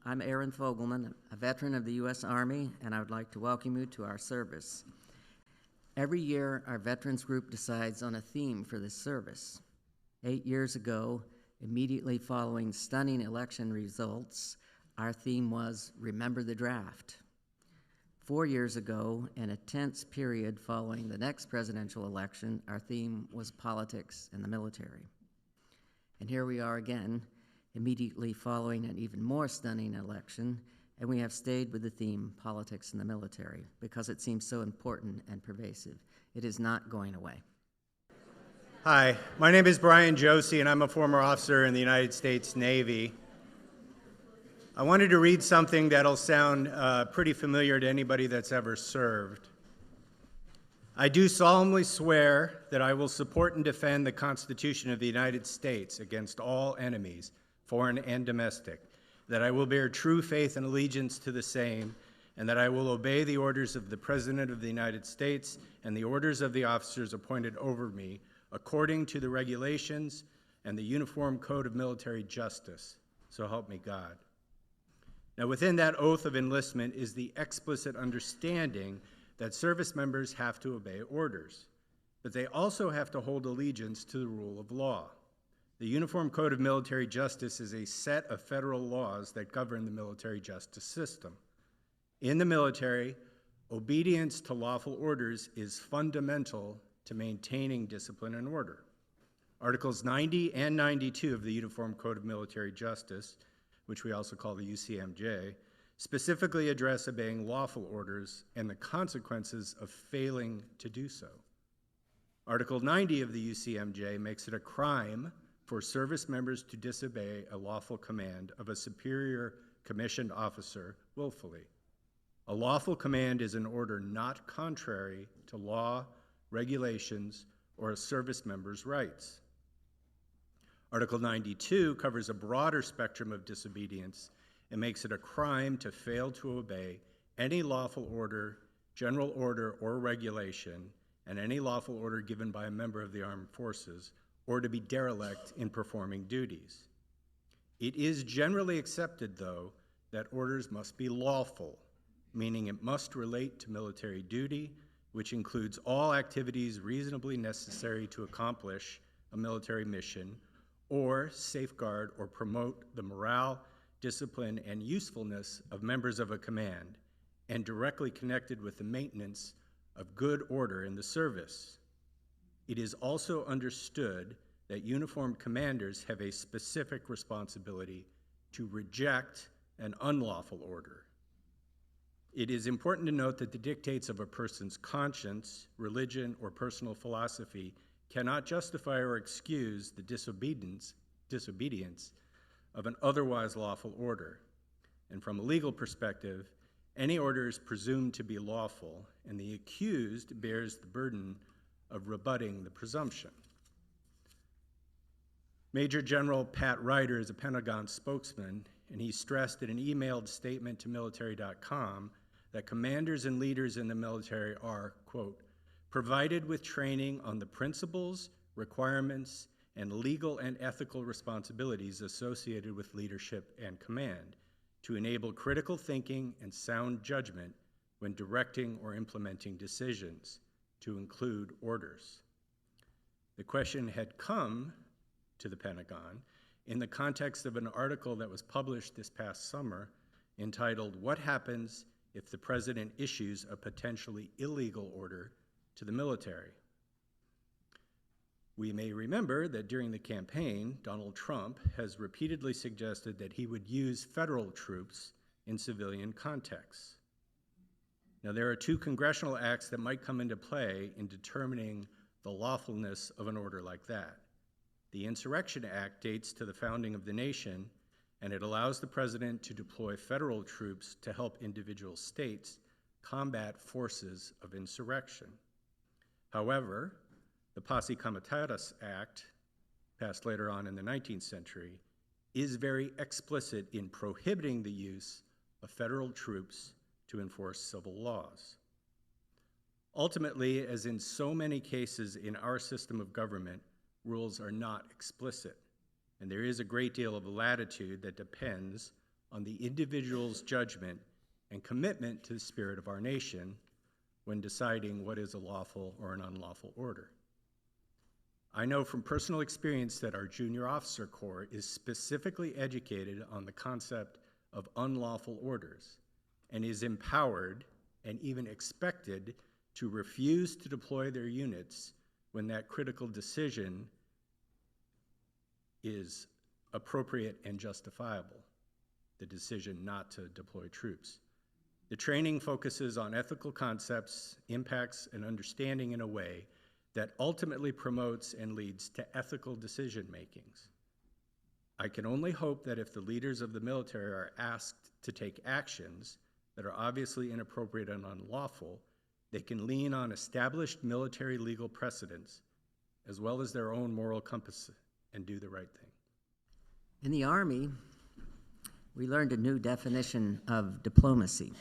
I'm Aaron Fogelman, a veteran of the U.S. Army, and I would like to welcome you to our service. Every year, our veterans group decides on a theme for this service. 8 years ago, immediately following stunning election results, our theme was Remember the Draft. 4 years ago, in a tense period following the next presidential election, our theme was Politics and the Military. And here we are again, immediately following an even more stunning election, and we have stayed with the theme Politics and the Military because it seems so important and pervasive. It is not going away. Hi, my name is Brian Josie, and I'm a former officer in the United States Navy. I wanted to read something that'll sound pretty familiar to anybody that's ever served. I do solemnly swear that I will support and defend the Constitution of the United States against all enemies, foreign and domestic, that I will bear true faith and allegiance to the same, and that I will obey the orders of the President of the United States and the orders of the officers appointed over me, according to the regulations and the Uniform Code of Military Justice. So help me God. Now, within that oath of enlistment is the explicit understanding that service members have to obey orders, but they also have to hold allegiance to the rule of law. The Uniform Code of Military Justice is a set of federal laws that govern the military justice system. In the military, obedience to lawful orders is fundamental to maintaining discipline and order. Articles 90 and 92 of the Uniform Code of Military Justice, which we also call the UCMJ, specifically address obeying lawful orders and the consequences of failing to do so. Article 90 of the UCMJ makes it a crime for service members to disobey a lawful command of a superior commissioned officer willfully. A lawful command is an order not contrary to law, regulations, or a service member's rights. Article 92 covers a broader spectrum of disobedience and makes it a crime to fail to obey any lawful order, general order, or regulation, and any lawful order given by a member of the armed forces, or to be derelict in performing duties. It is generally accepted, though, that orders must be lawful, meaning it must relate to military duty, which includes all activities reasonably necessary to accomplish a military mission, or safeguard or promote the morale, discipline, and usefulness of members of a command, and directly connected with the maintenance of good order in the service. It is also understood that uniformed commanders have a specific responsibility to reject an unlawful order. It is important to note that the dictates of a person's conscience, religion, or personal philosophy cannot justify or excuse the disobedience of an otherwise lawful order. And from a legal perspective, any order is presumed to be lawful, and the accused bears the burden of rebutting the presumption. Major General Pat Ryder is a Pentagon spokesman, and he stressed in an emailed statement to military.com that commanders and leaders in the military are, quote, provided with training on the principles, requirements, and legal and ethical responsibilities associated with leadership and command to enable critical thinking and sound judgment when directing or implementing decisions, to include orders. The question had come to the Pentagon in the context of an article that was published this past summer entitled, "What Happens If the President Issues a Potentially Illegal Order to the Military?" We may remember that during the campaign, Donald Trump has repeatedly suggested that he would use federal troops in civilian contexts. Now, there are two congressional acts that might come into play in determining the lawfulness of an order like that. The Insurrection Act dates to the founding of the nation, and it allows the president to deploy federal troops to help individual states combat forces of insurrection. However, the Posse Comitatus Act, passed later on in the 19th century, is very explicit in prohibiting the use of federal troops to enforce civil laws. Ultimately, as in so many cases in our system of government, rules are not explicit, and there is a great deal of latitude that depends on the individual's judgment and commitment to the spirit of our nation when deciding what is a lawful or an unlawful order. I know from personal experience that our junior officer corps is specifically educated on the concept of unlawful orders and is empowered and even expected to refuse to deploy their units when that critical decision is appropriate and justifiable, the decision not to deploy troops. The training focuses on ethical concepts, impacts, and understanding in a way that ultimately promotes and leads to ethical decision makings. I can only hope that if the leaders of the military are asked to take actions that are obviously inappropriate and unlawful, they can lean on established military legal precedents as well as their own moral compass and do the right thing. In the Army, we learned a new definition of diplomacy.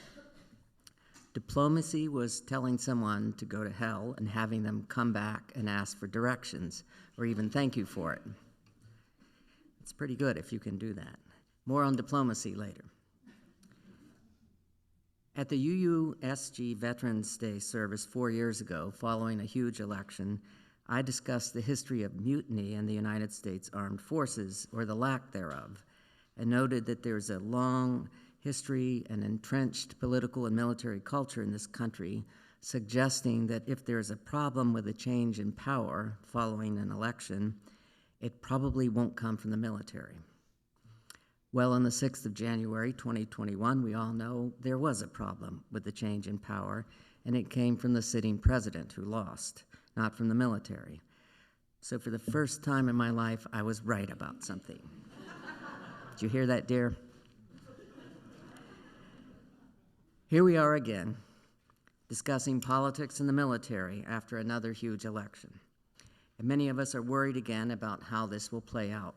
Diplomacy was telling someone to go to hell and having them come back and ask for directions or even thank you for it. It's pretty good if you can do that. More on diplomacy later. At the UUSG Veterans Day service 4 years ago, following a huge election, I discussed the history of mutiny in the United States Armed Forces, or the lack thereof, and noted that there's a long history and entrenched political and military culture in this country suggesting that if there's a problem with a change in power following an election, it probably won't come from the military. Well, on the 6th of January, 2021, we all know there was a problem with the change in power, and it came from the sitting president who lost, not from the military. So for the first time in my life, I was right about something. Did you hear that, dear? Here we are again, discussing politics and the military after another huge election. And many of us are worried again about how this will play out.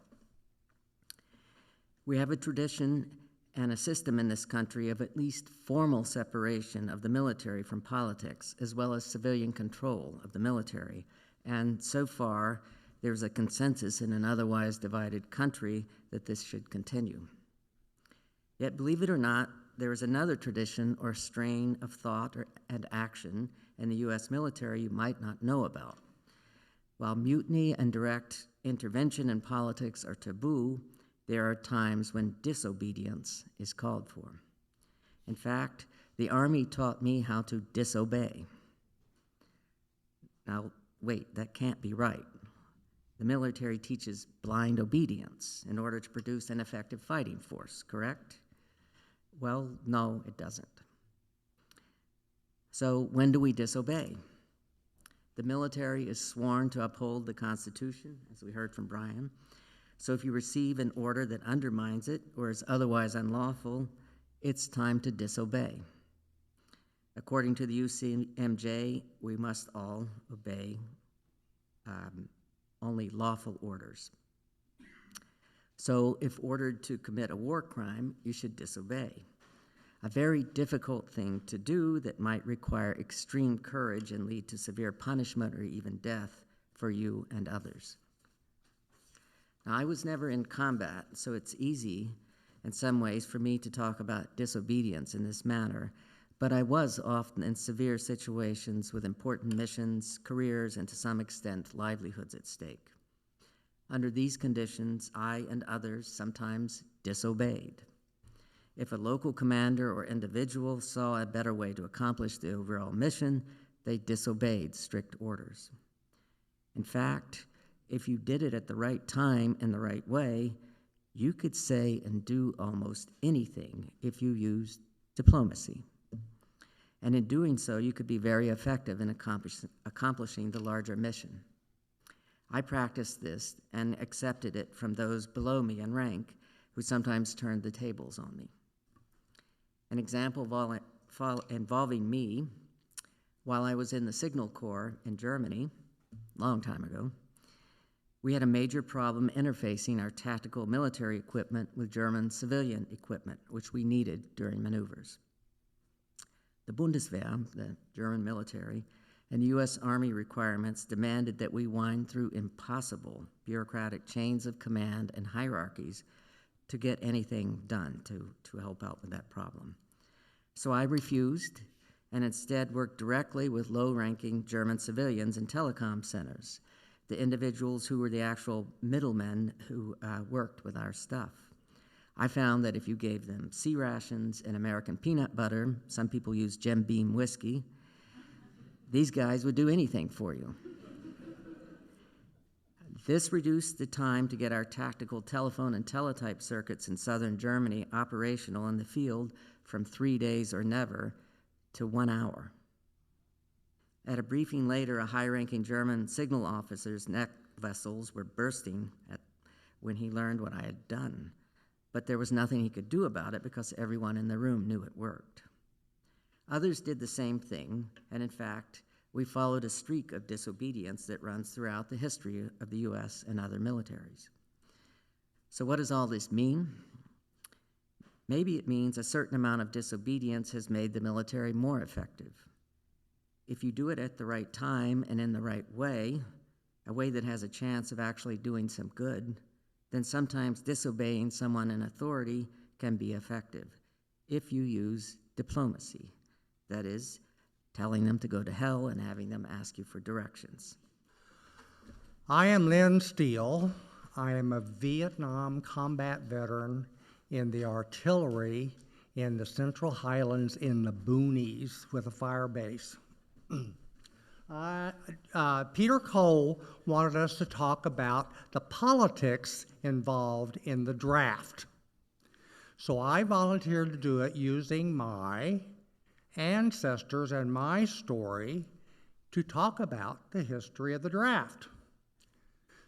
We have a tradition and a system in this country of at least formal separation of the military from politics, as well as civilian control of the military. And so far, there's a consensus in an otherwise divided country that this should continue. Yet, believe it or not, there is another tradition or strain of thought and action in the U.S. military you might not know about. While mutiny and direct intervention in politics are taboo, there are times when disobedience is called for. In fact, the Army taught me how to disobey. Now, wait, that can't be right. The military teaches blind obedience in order to produce an effective fighting force, correct? Well, no, it doesn't. So when do we disobey? The military is sworn to uphold the Constitution, as we heard from Brian. So if you receive an order that undermines it or is otherwise unlawful, it's time to disobey. According to the UCMJ, we must all obey only lawful orders. So if ordered to commit a war crime, you should disobey. A very difficult thing to do that might require extreme courage and lead to severe punishment or even death for you and others. Now, I was never in combat, so it's easy in some ways for me to talk about disobedience in this manner, but I was often in severe situations with important missions, careers, and to some extent, livelihoods at stake. Under these conditions, I and others sometimes disobeyed. If a local commander or individual saw a better way to accomplish the overall mission, they disobeyed strict orders. In fact, if you did it at the right time and the right way, you could say and do almost anything if you used diplomacy. And in doing so, you could be very effective in accomplishing the larger mission. I practiced this and accepted it from those below me in rank who sometimes turned the tables on me. An example involving me, while I was in the Signal Corps in Germany, a long time ago, we had a major problem interfacing our tactical military equipment with German civilian equipment, which we needed during maneuvers. The Bundeswehr, the German military, and U.S. Army requirements demanded that we wind through impossible bureaucratic chains of command and hierarchies to get anything done to help out with that problem. So I refused and instead worked directly with low-ranking German civilians in telecom centers, the individuals who were the actual middlemen who worked with our stuff. I found that if you gave them sea rations and American peanut butter, some people use Jim Beam whiskey, these guys would do anything for you. This reduced the time to get our tactical telephone and teletype circuits in southern Germany operational in the field from 3 days or never to 1 hour. At a briefing later, a high-ranking German signal officer's neck vessels were bursting when he learned what I had done. But there was nothing he could do about it because everyone in the room knew it worked. Others did the same thing, and in fact, we followed a streak of disobedience that runs throughout the history of the U.S. and other militaries. So what does all this mean? Maybe it means a certain amount of disobedience has made the military more effective. If you do it at the right time and in the right way, a way that has a chance of actually doing some good, then sometimes disobeying someone in authority can be effective if you use diplomacy. That is, telling them to go to hell and having them ask you for directions. I am Lynn Steele. I am a Vietnam combat veteran in the artillery in the Central Highlands in the boonies with a fire base. Peter Cole wanted us to talk about the politics involved in the draft. So I volunteered to do it using my ancestors and my story to talk about the history of the draft.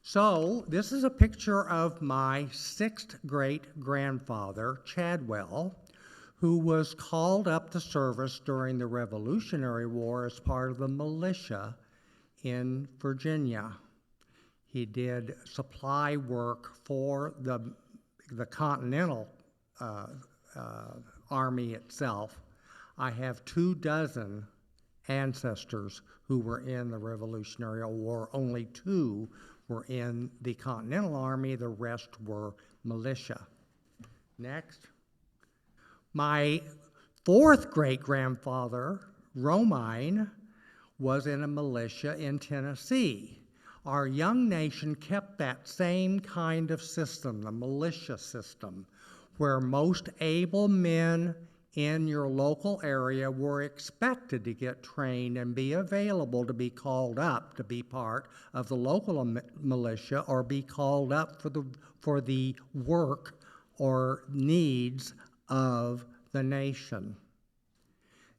So this is a picture of my 6th great-grandfather, Chadwell, who was called up to service during the Revolutionary War as part of the militia in Virginia. He did supply work for the Continental Army itself. I have 24 ancestors who were in the Revolutionary War. Only 2 were in the Continental Army. The rest were militia. Next. My 4th great-grandfather, Romine, was in a militia in Tennessee. Our young nation kept that same kind of system, the militia system, where most able men in your local area were expected to get trained and be available to be called up to be part of the local militia or be called up for the work or needs of the nation.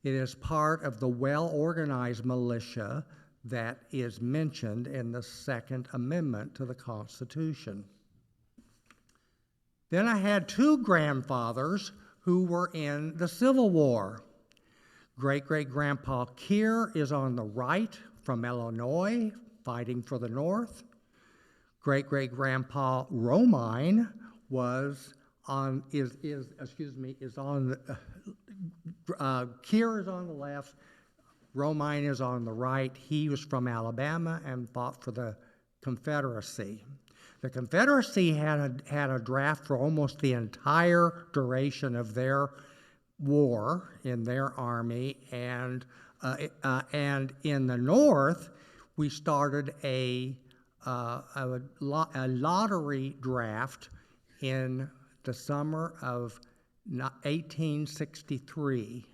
It is part of the well-organized militia that is mentioned in the Second Amendment to the Constitution. Then I had 2 grandfathers who were in the Civil War. Great-great-grandpa Keir is on the right from Illinois, fighting for the North. Great-great-grandpa Romine was on, Keir is on the left, Romine is on the right. He was from Alabama and fought for the Confederacy. The Confederacy had a draft for almost the entire duration of their war in their army, and in the North, we started a lottery draft in the summer of 1863,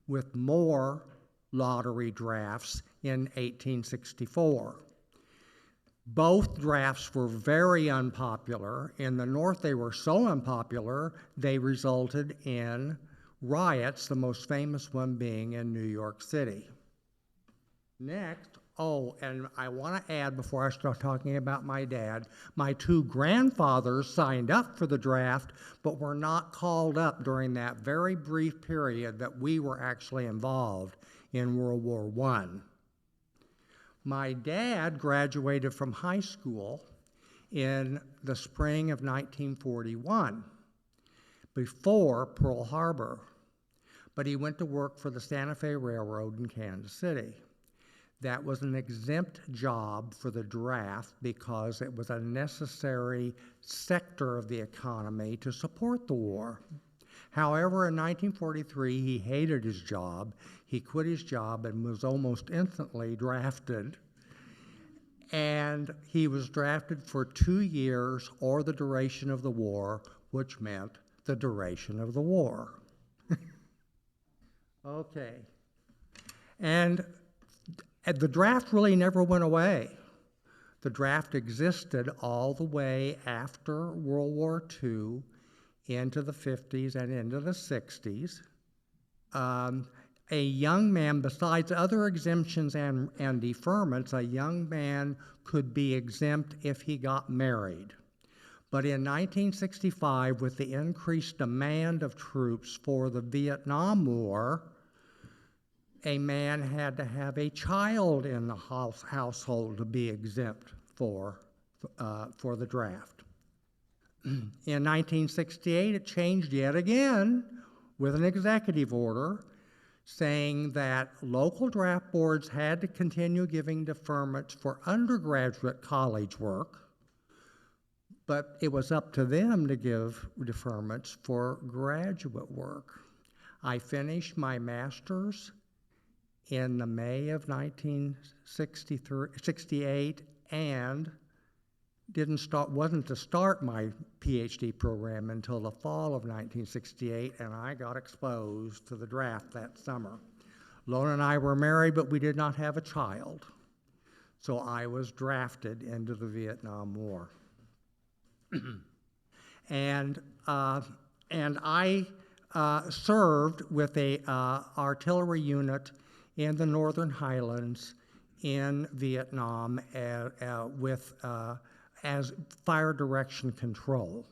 with more lottery drafts in 1864. Both drafts were very unpopular. In the North, they were so unpopular, they resulted in riots, the most famous one being in New York City. Next, and I want to add before I start talking about my dad, my 2 grandfathers signed up for the draft, but were not called up during that very brief period that we were actually involved in World War I. My dad graduated from high school in the spring of 1941, before Pearl Harbor, but he went to work for the Santa Fe Railroad in Kansas City. That was an exempt job for the draft because it was a necessary sector of the economy to support the war. However, in 1943, he hated his job. He quit his job and was almost instantly drafted. And he was drafted for 2 years or the duration of the war, which meant the duration of the war. Okay. And the draft really never went away. The draft existed all the way after World War II into the 50s and into the 60s. A young man, besides other exemptions and deferments, a young man could be exempt if he got married. But in 1965, with the increased demand of troops for the Vietnam War, a man had to have a child in the household to be exempt for the draft. In 1968, it changed yet again with an executive order saying that local draft boards had to continue giving deferments for undergraduate college work, but it was up to them to give deferments for graduate work. I finished my master's in the May of 1968 and wasn't to start my PhD program until the fall of 1968, and I got exposed to the draft that summer. Lona and I were married, but we did not have a child, so I was drafted into the Vietnam War. and I served with a artillery unit in the Northern Highlands in Vietnam as fire direction control.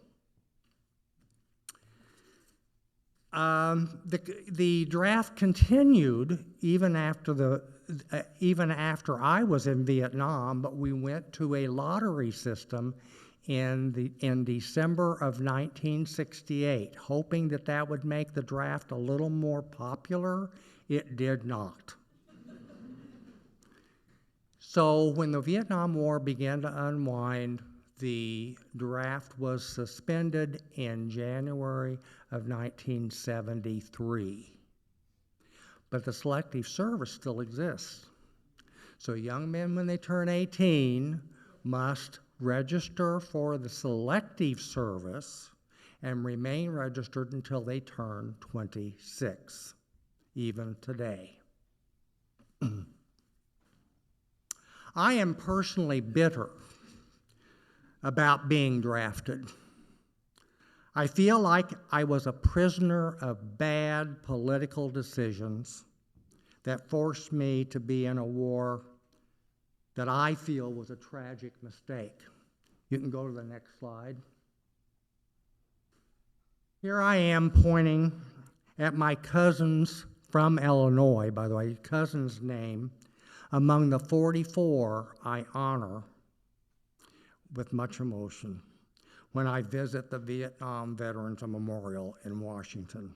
The draft continued even after I was in Vietnam, but we went to a lottery system in December of 1968, hoping that would make the draft a little more popular. It did not. So when the Vietnam War began to unwind, the draft was suspended in January of 1973. But the selective service still exists. So young men, when they turn 18, must register for the selective service and remain registered until they turn 26, even today. I am personally bitter about being drafted. I feel like I was a prisoner of bad political decisions that forced me to be in a war that I feel was a tragic mistake. You can go to the next slide. Here I am pointing at my cousins from Illinois, by the way, cousin's name, among the 44 I honor with much emotion when I visit the Vietnam Veterans Memorial in Washington.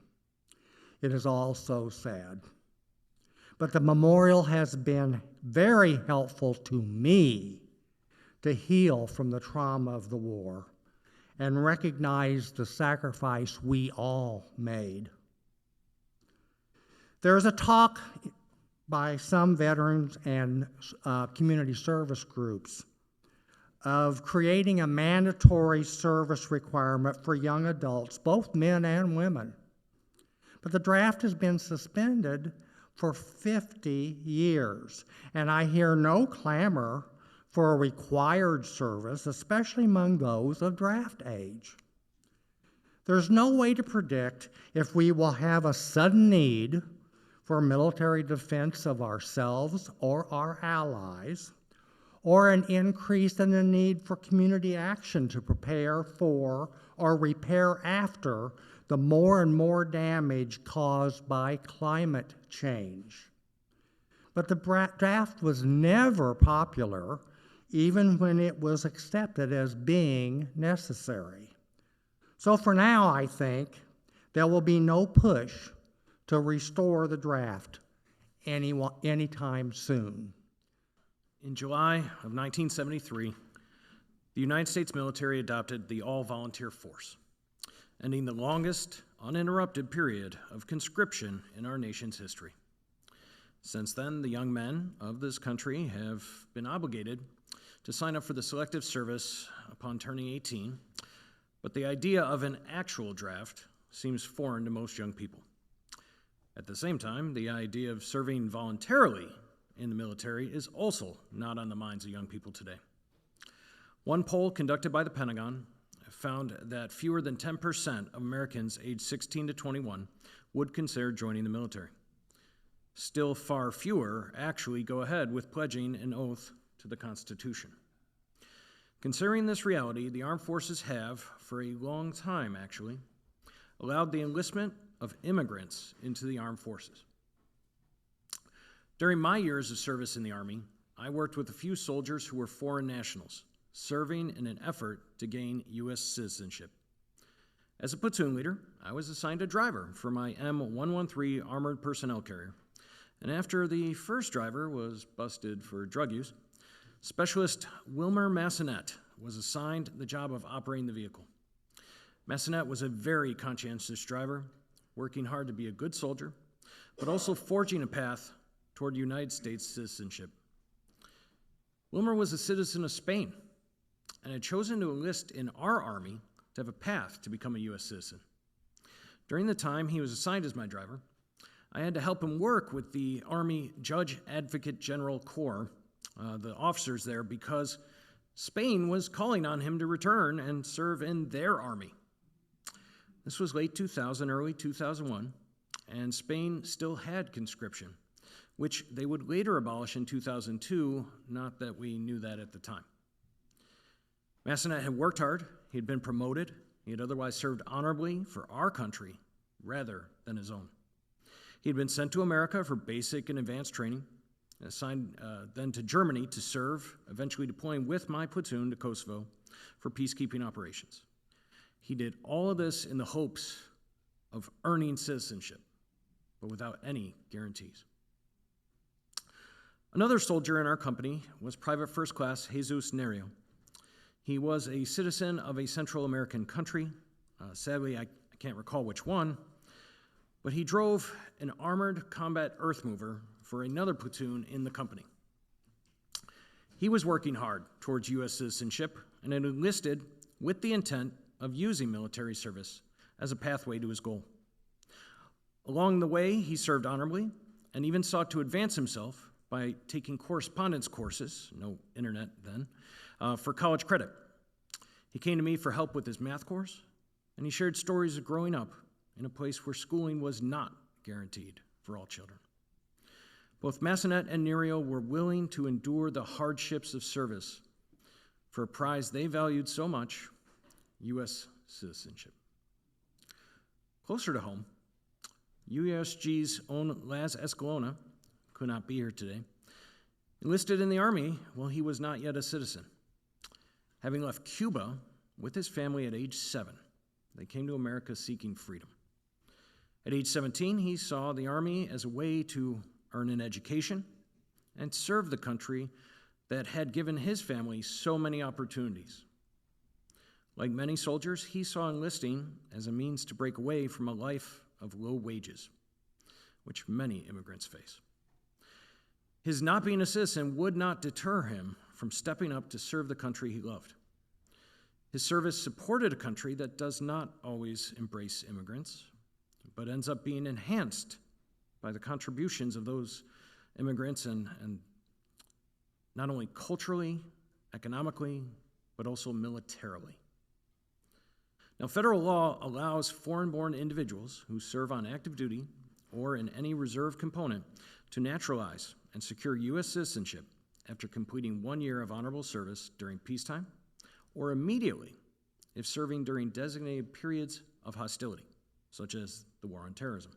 It is all so sad. But the memorial has been very helpful to me to heal from the trauma of the war and recognize the sacrifice we all made. There's a talk by some veterans and community service groups of creating a mandatory service requirement for young adults, both men and women. But the draft has been suspended for 50 years, and I hear no clamor for a required service, especially among those of draft age. There's no way to predict if we will have a sudden need for military defense of ourselves or our allies, or an increase in the need for community action to prepare for or repair after the more and more damage caused by climate change. But the draft was never popular, even when it was accepted as being necessary. So for now, I think there will be no push to restore the draft anytime soon. In July of 1973, the United States military adopted the all-volunteer force, ending the longest uninterrupted period of conscription in our nation's history. Since then, the young men of this country have been obligated to sign up for the selective service upon turning 18, but the idea of an actual draft seems foreign to most young people. At the same time, the idea of serving voluntarily in the military is also not on the minds of young people today. One poll conducted by the Pentagon found that fewer than 10% of Americans aged 16 to 21 would consider joining the military. Still far fewer actually go ahead with pledging an oath to the Constitution. Considering this reality, the armed forces have, for a long time actually, allowed the enlistment of immigrants into the armed forces. During my years of service in the Army, I worked with a few soldiers who were foreign nationals, serving in an effort to gain U.S. citizenship. As a platoon leader, I was assigned a driver for my M113 armored personnel carrier, and after the first driver was busted for drug use, Specialist Wilmer Massenet was assigned the job of operating the vehicle. Massenet was a very conscientious driver, working hard to be a good soldier, but also forging a path toward United States citizenship. Wilmer was a citizen of Spain and had chosen to enlist in our Army to have a path to become a U.S. citizen. During the time he was assigned as my driver, I had to help him work with the Army Judge Advocate General Corps, the officers there, because Spain was calling on him to return and serve in their army. This was late 2000, early 2001, and Spain still had conscription, which they would later abolish in 2002, not that we knew that at the time. Massenet had worked hard, he had been promoted, he had otherwise served honorably for our country rather than his own. He had been sent to America for basic and advanced training, assigned then to Germany to serve, eventually deploying with my platoon to Kosovo for peacekeeping operations. He did all of this in the hopes of earning citizenship, but without any guarantees. Another soldier in our company was Private First Class Jesus Nerio. He was a citizen of a Central American country. Sadly, I can't recall which one, but he drove an armored combat earth mover for another platoon in the company. He was working hard towards U.S. citizenship and had enlisted with the intent of using military service as a pathway to his goal. Along the way, he served honorably and even sought to advance himself by taking correspondence courses, no internet then, for college credit. He came to me for help with his math course, and he shared stories of growing up in a place where schooling was not guaranteed for all children. Both Massenet and Nerio were willing to endure the hardships of service for a prize they valued so much, U.S. citizenship. Closer to home, UUSG's own Laz Escalona could not be here today, enlisted in the Army while he was not yet a citizen. Having left Cuba with his family at age 7, they came to America seeking freedom. At age 17, he saw the Army as a way to earn an education and serve the country that had given his family so many opportunities. Like many soldiers, he saw enlisting as a means to break away from a life of low wages, which many immigrants face. His not being a citizen would not deter him from stepping up to serve the country he loved. His service supported a country that does not always embrace immigrants, but ends up being enhanced by the contributions of those immigrants and not only culturally, economically, but also militarily. Now, federal law allows foreign-born individuals who serve on active duty or in any reserve component to naturalize and secure U.S. citizenship after completing 1 year of honorable service during peacetime or immediately if serving during designated periods of hostility, such as the war on terrorism.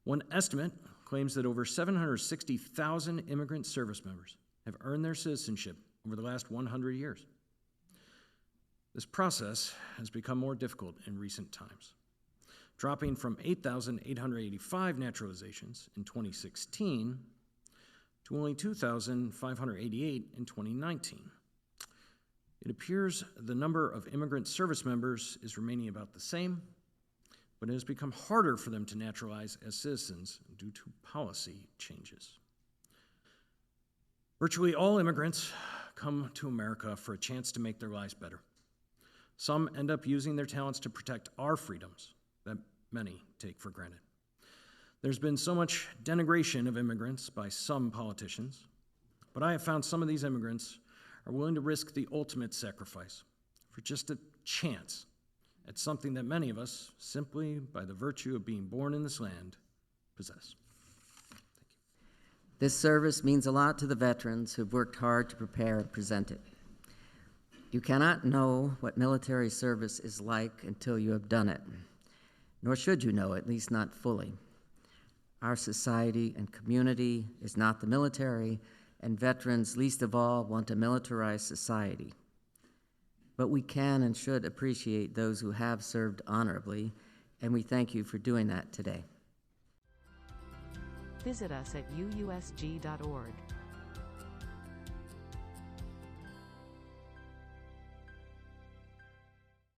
One estimate claims that over 760,000 immigrant service members have earned their citizenship over the last 100 years. This process has become more difficult in recent times, dropping from 8,885 naturalizations in 2016 to only 2,588 in 2019. It appears the number of immigrant service members is remaining about the same, but it has become harder for them to naturalize as citizens due to policy changes. Virtually all immigrants come to America for a chance to make their lives better. Some end up using their talents to protect our freedoms that many take for granted. There's been so much denigration of immigrants by some politicians, but I have found some of these immigrants are willing to risk the ultimate sacrifice for just a chance at something that many of us, simply by the virtue of being born in this land, possess. This service means a lot to the veterans who've worked hard to prepare and present it. You cannot know what military service is like until you have done it, nor should you know, at least not fully. Our society and community is not the military, and veterans, least of all, want a militarized society. But we can and should appreciate those who have served honorably, and we thank you for doing that today. Visit us at uusg.org.